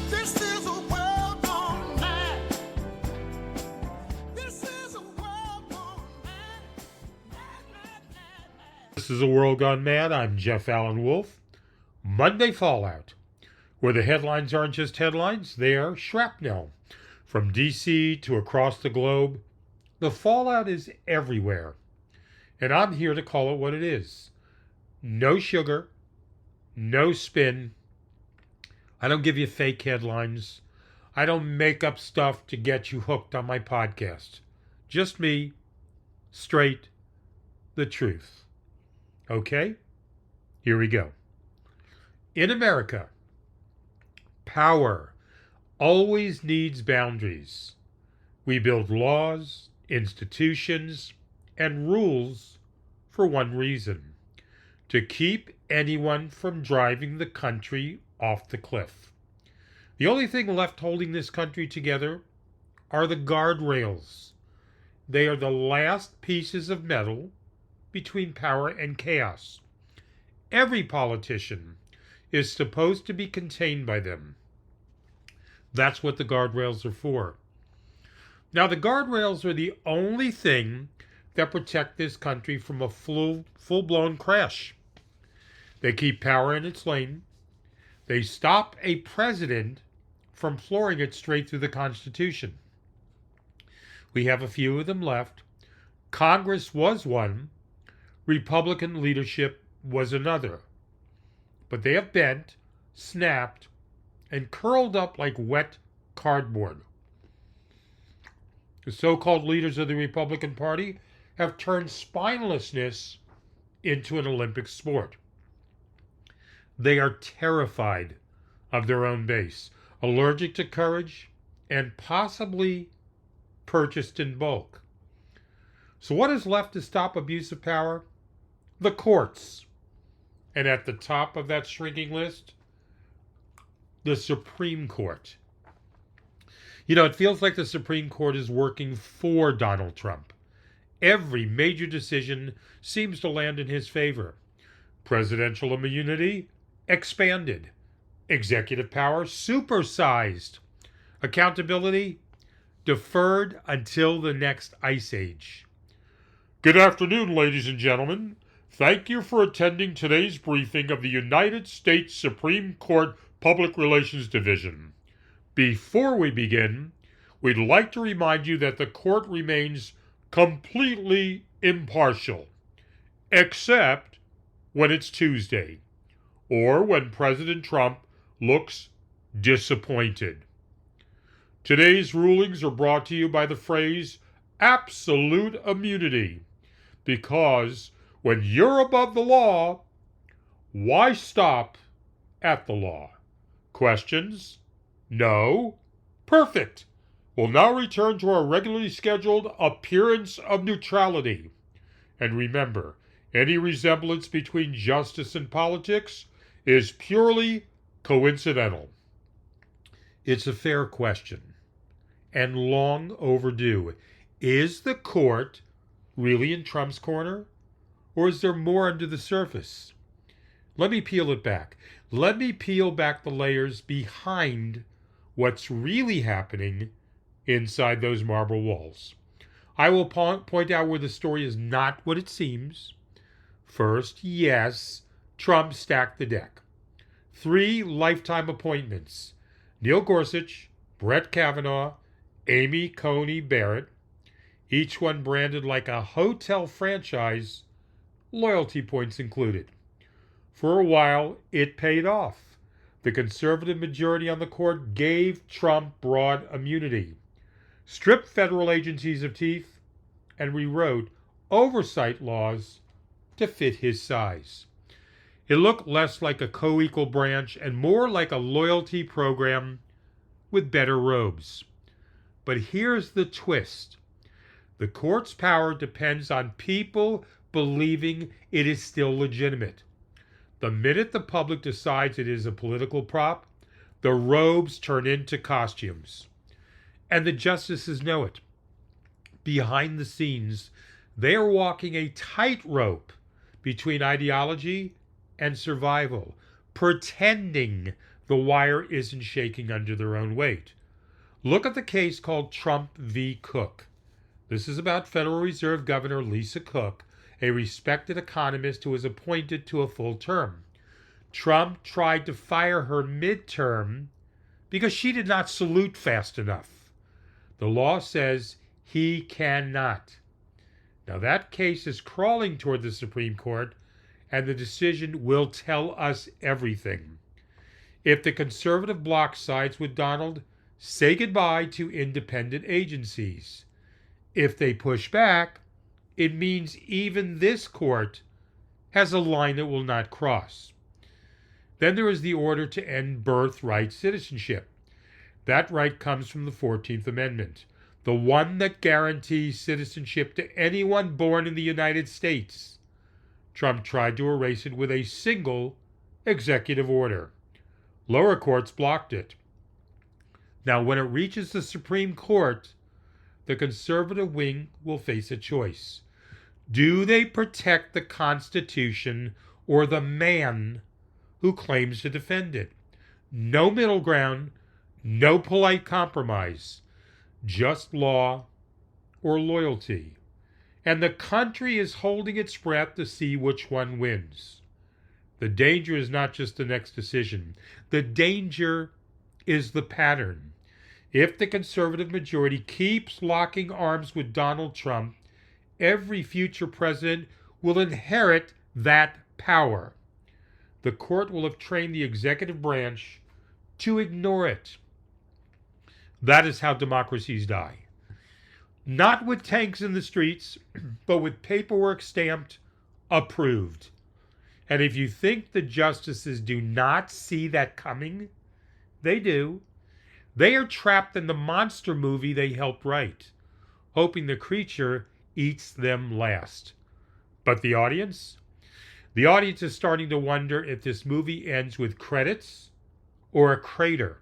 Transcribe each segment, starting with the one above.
This is a world gone mad. This is a world gone mad. Mad, mad, mad, mad. This is A World Gone Mad. I'm Jeff Allen Wolf. Monday Fallout, where the headlines aren't just headlines, they are shrapnel. From D.C. to across the globe, the fallout is everywhere. And I'm here to call it what it is. No sugar, no spin. I don't give you fake headlines. I don't make up stuff to get you hooked on my podcast. Just me, straight, the truth. Okay? Here we go. In America, power always needs boundaries. We build laws, institutions, and rules for one reason: to keep anyone from driving the country off the cliff. The only thing left holding this country together are the guardrails. They are the last pieces of metal between power and chaos. Every politician is supposed to be contained by them. That's what the guardrails are for. Now, the guardrails are the only thing that protect this country from a full-blown crash. They keep power in its lane. They stop a president from flooring it straight through the Constitution. We have a few of them left. Congress was one. Republican leadership was another. But they have bent, snapped, and curled up like wet cardboard. The so-called leaders of the Republican Party have turned spinelessness into an Olympic sport. They are terrified of their own base, allergic to courage, and possibly purchased in bulk. So what is left to stop abuse of power? The courts. And at the top of that shrinking list, the Supreme Court. You know, it feels like the Supreme Court is working for Donald Trump. Every major decision seems to land in his favor. Presidential immunity expanded. Executive power supersized. Accountability deferred until the next ice age. Good afternoon, ladies and gentlemen. Thank you for attending today's briefing of the United States Supreme Court Public Relations Division. Before we begin, we'd like to remind you that the court remains completely impartial, except when it's Tuesday, or when President Trump looks disappointed. Today's rulings are brought to you by the phrase absolute immunity, because when you're above the law, why stop at the law? Questions? No? Perfect. We'll now return to our regularly scheduled appearance of neutrality. And remember, any resemblance between justice and politics is purely coincidental. It's a fair question, and long overdue. Is the court really in Trump's corner? Or is there more under the surface? Let me peel it back. Let me peel back the layers behind what's really happening inside those marble walls. I will point out where the story is not what it seems. First, yes, Trump stacked the deck. 3 lifetime appointments: Neil Gorsuch, Brett Kavanaugh, Amy Coney Barrett, each one branded like a hotel franchise, loyalty points included. For a while, it paid off. The conservative majority on the court gave Trump broad immunity, stripped federal agencies of teeth, and rewrote oversight laws to fit his size. It looked less like a co-equal branch and more like a loyalty program with better robes. But here's the twist. The court's power depends on people believing it is still legitimate. The minute the public decides it is a political prop, the robes turn into costumes. And the justices know it. Behind the scenes, they are walking a tightrope between ideology and survival, pretending the wire isn't shaking under their own weight. Look at the case called Trump v. Cook. This is about Federal Reserve Governor Lisa Cook, a respected economist who was appointed to a full term. Trump tried to fire her midterm because she did not salute fast enough. The law says he cannot. Now that case is crawling toward the Supreme Court, and the decision will tell us everything. If the conservative bloc sides with Donald, say goodbye to independent agencies. If they push back, it means even this court has a line it will not cross. Then there is the order to end birthright citizenship. That right comes from the 14th Amendment, the one that guarantees citizenship to anyone born in the United States. Trump tried to erase it with a single executive order. Lower courts blocked it. Now, when it reaches the Supreme Court, the conservative wing will face a choice. Do they protect the Constitution or the man who claims to defend it? No middle ground, no polite compromise, just law or loyalty. And the country is holding its breath to see which one wins. The danger is not just the next decision. The danger is the pattern. If the conservative majority keeps locking arms with Donald Trump, every future president will inherit that power. The court will have trained the executive branch to ignore it. That is how democracies die. Not with tanks in the streets, but with paperwork stamped approved. And if you think the justices do not see that coming, they do. They are trapped in the monster movie they helped write, hoping the creature eats them last. But the audience? The audience is starting to wonder if this movie ends with credits or a crater.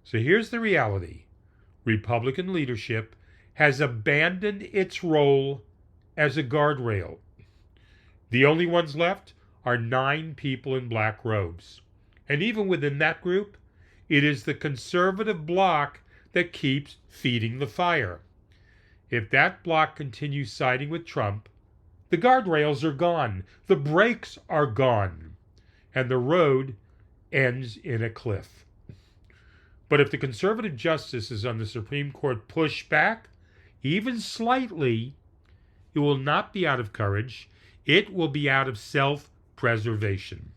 So here's the reality. Republican leadership has abandoned its role as a guardrail. The only ones left are 9 people in black robes. And even within that group, it is the conservative bloc that keeps feeding the fire. If that bloc continues siding with Trump, the guardrails are gone, the brakes are gone, and the road ends in a cliff. But if the conservative justices on the Supreme Court push back, even slightly, it will not be out of courage, it will be out of self-preservation.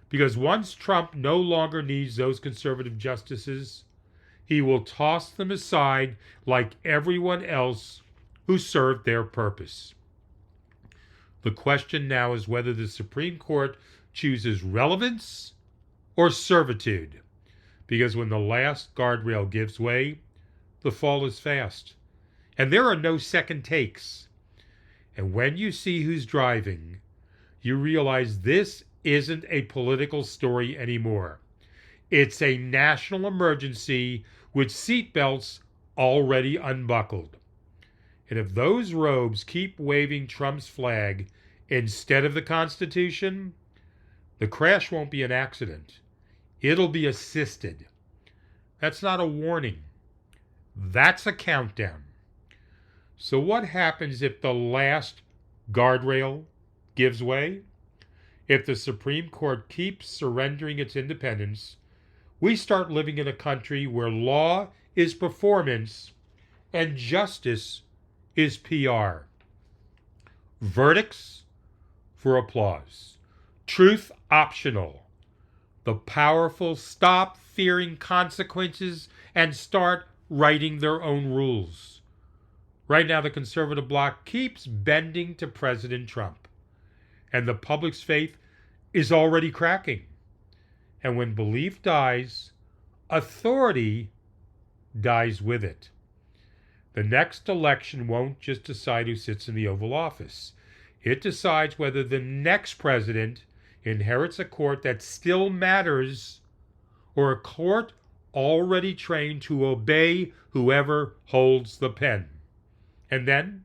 Because once Trump no longer needs those conservative justices, he will toss them aside like everyone else who served their purpose. The question now is whether the Supreme Court chooses relevance or servitude. Because when the last guardrail gives way, the fall is fast. And there are no second takes. And when you see who's driving, you realize this isn't a political story anymore. It's a national emergency with seatbelts already unbuckled. And if those robes keep waving Trump's flag instead of the Constitution, the crash won't be an accident. It'll be assisted. That's not a warning. That's a countdown. So what happens if the last guardrail gives way? If the Supreme Court keeps surrendering its independence, we start living in a country where law is performance and justice is PR. Verdicts for applause. Truth optional. The powerful stop fearing consequences and start writing their own rules. Right now, the conservative bloc keeps bending to President Trump, and the public's faith is already cracking. And when belief dies, authority dies with it. The next election won't just decide who sits in the Oval Office. It decides whether the next president inherits a court that still matters or a court already trained to obey whoever holds the pen. And then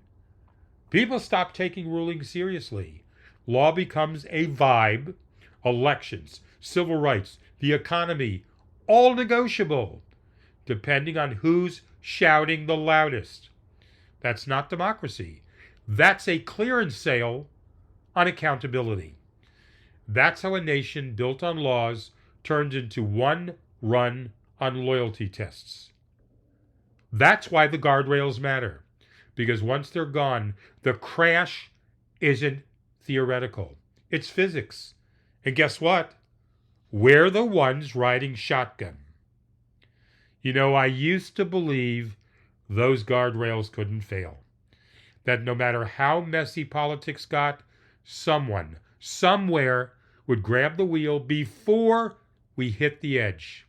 people stop taking rulings seriously. Law becomes a vibe. Elections, civil rights, the economy, all negotiable, depending on who's shouting the loudest. That's not democracy. That's a clearance sale on accountability. That's how a nation built on laws turned into one run on loyalty tests. That's why the guardrails matter, because once they're gone, the crash isn't theoretical. It's physics. And guess what? We're the ones riding shotgun. You know, I used to believe those guardrails couldn't fail. That no matter how messy politics got, someone, somewhere, would grab the wheel before we hit the edge.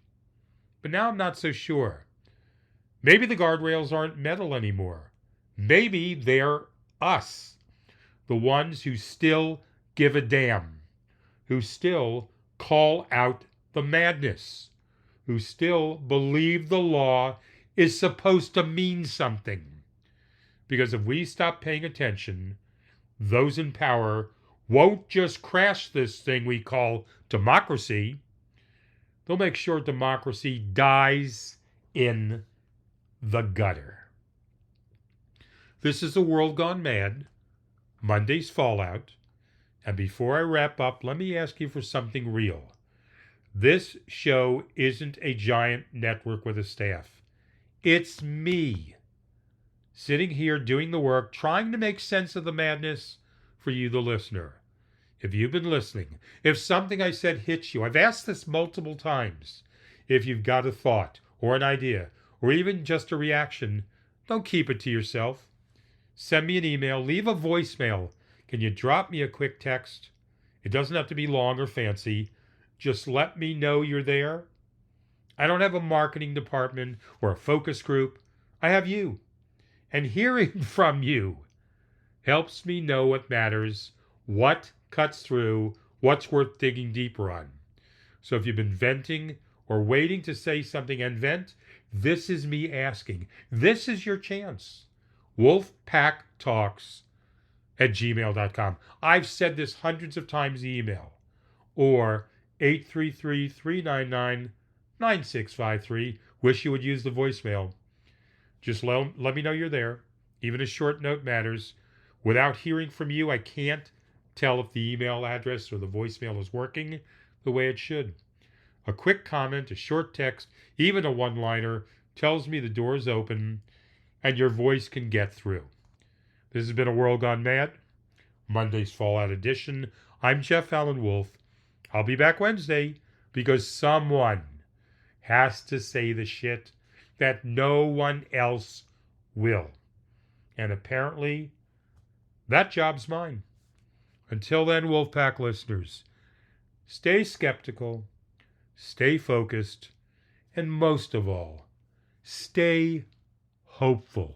But now I'm not so sure. Maybe the guardrails aren't metal anymore. Maybe they're us, the ones who still give a damn, who still call out the madness, who still believe the law is supposed to mean something. Because if we stop paying attention, those in power won't just crash this thing we call democracy. They'll make sure democracy dies in the gutter. This is A World Gone Mad, Monday's Fallout. And before I wrap up, let me ask you for something real. This show isn't a giant network with a staff. It's me, sitting here doing the work, trying to make sense of the madness for you, the listener. If you've been listening, if something I said hits you, I've asked this multiple times. If you've got a thought or an idea or even just a reaction, don't keep it to yourself. Send me an email, leave a voicemail. Can you drop me a quick text? It doesn't have to be long or fancy. Just let me know you're there. I don't have a marketing department or a focus group. I have you. And hearing from you helps me know what matters, what cuts through, what's worth digging deeper on. So if you've been venting or waiting to say something and vent, this is me asking. This is your chance. wolfpacktalks@gmail.com. I've said this hundreds of times email. Or 833-399-9653. Wish you would use the voicemail. Just let me know you're there. Even a short note matters. Without hearing from you, I can't tell if the email address or the voicemail is working the way it should. A quick comment, a short text, even a one-liner tells me the door is open and your voice can get through. This has been A World Gone Mad, Monday's Fallout Edition. I'm Jeff Allen Wolf. I'll be back Wednesday because someone has to say the shit that no one else will. And apparently, that job's mine. Until then, Wolfpack listeners, stay skeptical, stay focused, and most of all, stay hopeful.